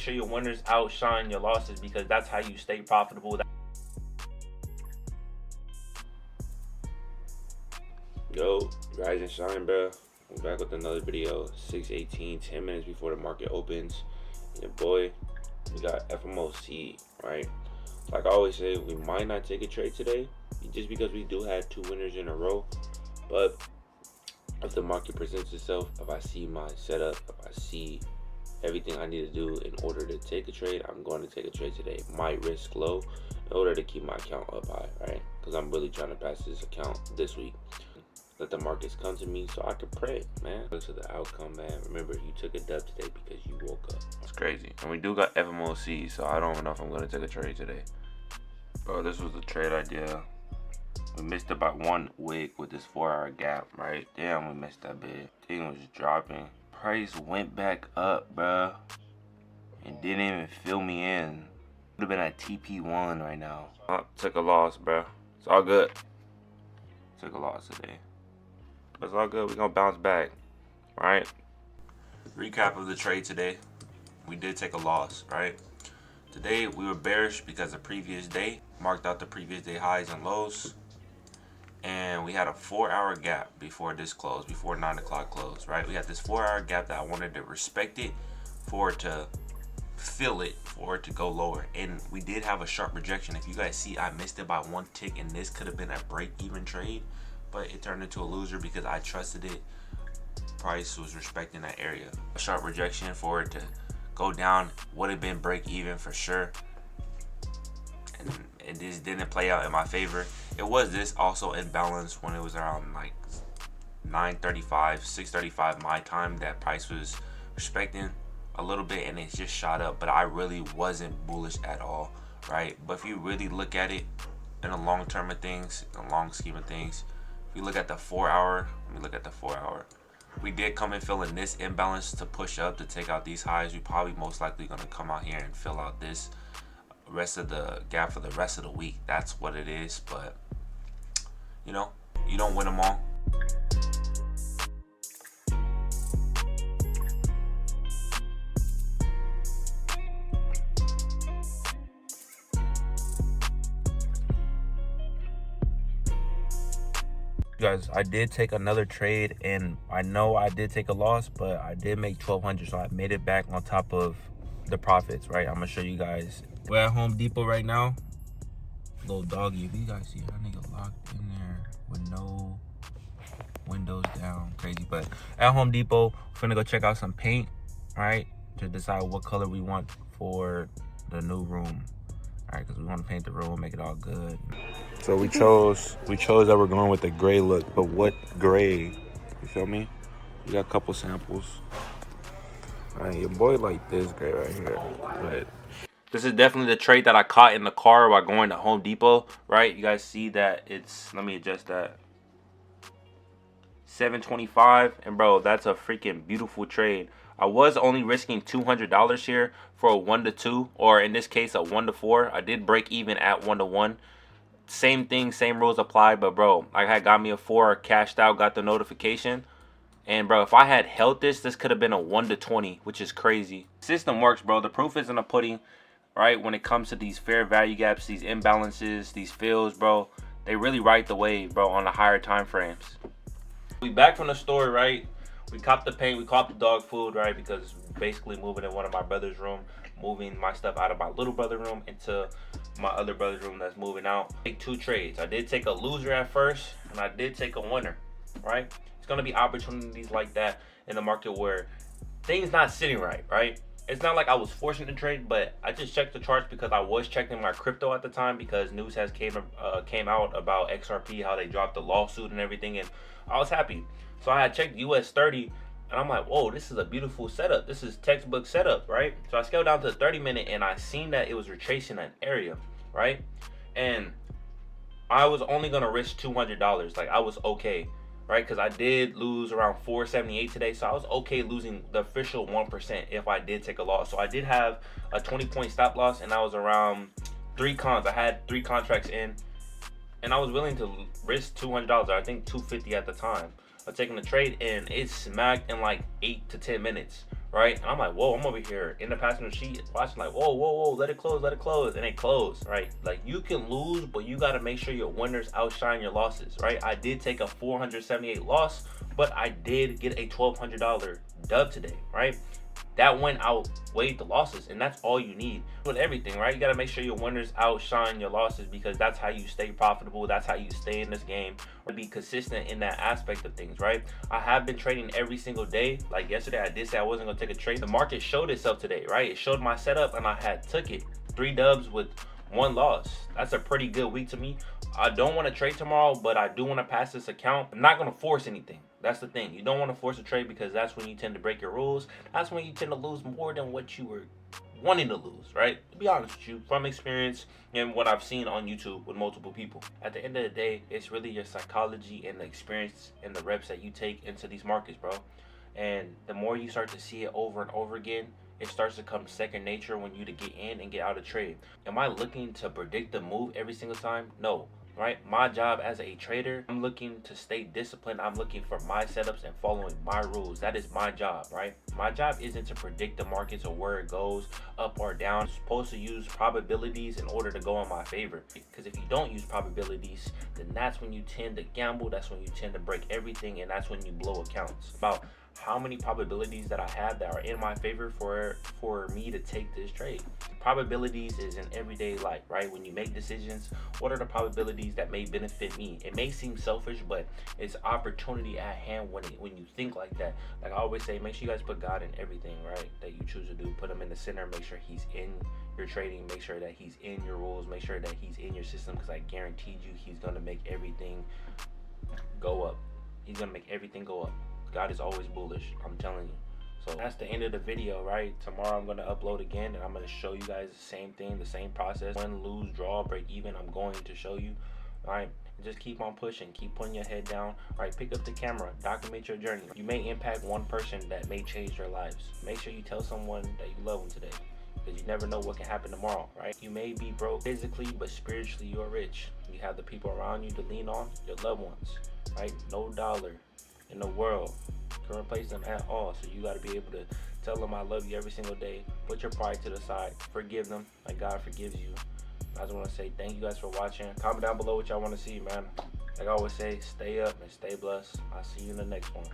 Make sure your winners outshine your losses, because that's how you stay profitable. Yo, rise and shine, bro. I'm back with another video. 6:18, 10 minutes before the market opens. And boy, we got FMOC, right? Like I always say, we might not take a trade today just because we do have 2 winners in a row. But if the market presents itself, if I see my setup, if I see everything I need to do in order to take a trade, I'm going to take a trade today. Might risk low in order to keep my account up high, right? Because I'm really trying to pass this account this week. Let the markets come to me so I can pray, man. Look to the outcome, man. Remember, you took a dub today because you woke up. It's crazy. And we do got FMOC, so I don't even know if I'm going to take a trade today. Bro, this was the trade idea. We missed it by 1 wick with this 4-hour gap, right? Damn, we missed that bit. Thing was dropping. Price went back up, bro, and didn't even fill me in. Would have been at TP1 right now. Took a loss, bro. It's all good. Took a loss today. But it's all good. We're going to bounce back, right? Recap of the trade today. We did take a loss, right? Today, we were bearish because the previous day marked out the previous day highs and lows. And we had a 4-hour gap before this close, before 9 o'clock close, right? We had this 4-hour gap that I wanted to respect it, for it to fill it, for it to go lower. And we did have a sharp rejection. If you guys see, I missed it by 1 tick, and this could have been a break-even trade, but it turned into a loser because I trusted it. Price was respecting that area. A sharp rejection for it to go down would have been break-even for sure. And this didn't play out in my favor. It was this also in balance when it was around like 9:35, 6:35 my time, that price was respecting a little bit, and it just shot up. But I really wasn't bullish at all, right? But if you really look at it in the long term of things, in the long scheme of things, if you look at the 4-hour, let me look at the 4-hour. We did come in filling this imbalance to push up to take out these highs. We probably most likely gonna come out here and fill out this rest of the gap for the rest of the week. That's what it is. But you know, you don't win them all. Guys, I did take another trade, and I know I did take a loss, but I did make 1,200, so I made it back on top of the profits, right? I'm gonna show you guys. We're at Home Depot right now. Little doggy, if you guys see that nigga locked in there with no windows down, crazy. But at Home Depot, we're gonna go check out some paint, right, to decide what color we want for the new room. All right, because we want to paint the room, make it all good. So we chose that we're going with the gray look, but what gray? You feel me? We got a couple samples. All right, your boy like this gray right here, but this is definitely the trade that I caught in the car while going to Home Depot, right? You guys see that it's, let me adjust that, 725, and bro, that's a freaking beautiful trade. I was only risking $200 here for a 1-2, or in this case a 1-4. I did break even at 1-1. Same thing, same rules applied, but bro, I had got me a 4, cashed out, got the notification. And bro, if I had held this could have been a 1-20, which is crazy. System works, bro. The proof is in the pudding, right? When it comes to these fair value gaps, these imbalances, these fills, bro, they really ride the wave, bro, on the higher time frames. We back from the store, right? We copped the paint, we copped the dog food, right? Because basically moving in one of my brother's room, moving my stuff out of my little brother room into my other brother's room that's moving out. Take 2 trades. I did take a loser at first, and I did take a winner, right? It's gonna be opportunities like that in the market where things not sitting right, right? It's not like I was forcing to trade, but I just checked the charts because I was checking my crypto at the time, because news has came out about XRP, how they dropped the lawsuit and everything, and I was happy. So I had checked US 30, and I'm like, whoa, this is a beautiful setup. This is textbook setup, right? So I scaled down to the 30-minute, and I seen that it was retracing an area, right? And I was only gonna risk $200. Like, I was okay, right? Because I did lose around 478 today, so I was okay losing the official 1% if I did take a loss. So I did have a 20-point stop loss, and I was around 3 cons. I had 3 contracts in, and I was willing to risk $200. I think $250 at the time of taking the trade, and it smacked in like 8 to 10 minutes, right? And I'm like, whoa, I'm over here in the passenger seat watching, like, whoa, whoa, whoa, let it close, and it closed, right? Like, you can lose, but you got to make sure your winners outshine your losses, right? I did take a 478 loss, but I did get a $1,200 dub today, right? That win outweighed the losses, and that's all you need with everything, right? You got to make sure your winners outshine your losses, because that's how you stay profitable. That's how you stay in this game, or be consistent in that aspect of things, right? I have been trading every single day. Like yesterday, I did say I wasn't gonna take a trade. The market showed itself today, right? It showed my setup, and I had took it. 3 dubs with 1 loss. That's a pretty good week to me. I don't want to trade tomorrow, but I do want to pass this account. I'm not going to force anything. That's the thing. You don't want to force a trade, because that's when you tend to break your rules. That's when you tend to lose more than what you were wanting to lose, right? To be honest with you, from experience and what I've seen on YouTube with multiple people. At the end of the day, it's really your psychology and the experience and the reps that you take into these markets, bro. And the more you start to see it over and over again, it starts to come second nature when you to get in and get out of trade. Am I looking to predict the move every single time? No. Right? My job as a trader, I'm looking to stay disciplined. I'm looking for my setups and following my rules. That is my job, right? My job isn't to predict the markets or where it goes up or down. I'm supposed to use probabilities in order to go in my favor. Because if you don't use probabilities, then that's when you tend to gamble. That's when you tend to break everything, and that's when you blow accounts. About how many probabilities that I have that are in my favor for me to take this trade. Probabilities is in everyday life, right? When you make decisions, what are the probabilities that may benefit me? It may seem selfish, but it's opportunity at hand when you think like that. Like I always say, make sure you guys put God in everything, right? That you choose to do. Put him in the center. Make sure he's in your trading. Make sure that he's in your rules. Make sure that he's in your system, because I guaranteed you he's gonna make everything go up. He's gonna make everything go up. God is always bullish, I'm telling you. So that's the end of the video, right? Tomorrow I'm going to upload again, and I'm going to show you guys the same thing, the same process. Win, lose, draw, break even, I'm going to show you. All right, just keep on pushing, keep putting your head down. All right, pick up the camera, document your journey. You may impact one person that may change their lives. Make sure you tell someone that you love them today, because you never know what can happen tomorrow, right? You may be broke physically, but spiritually you're rich. You have the people around you to lean on, your loved ones, right? No dollar in the world can replace them at all. So you got to be able to tell them I love you every single day. Put your pride to the side. Forgive them like God forgives you. I just want to say thank you guys for watching. Comment down below what y'all want to see, man. Like I always say, stay up and stay blessed. I'll see you in the next one.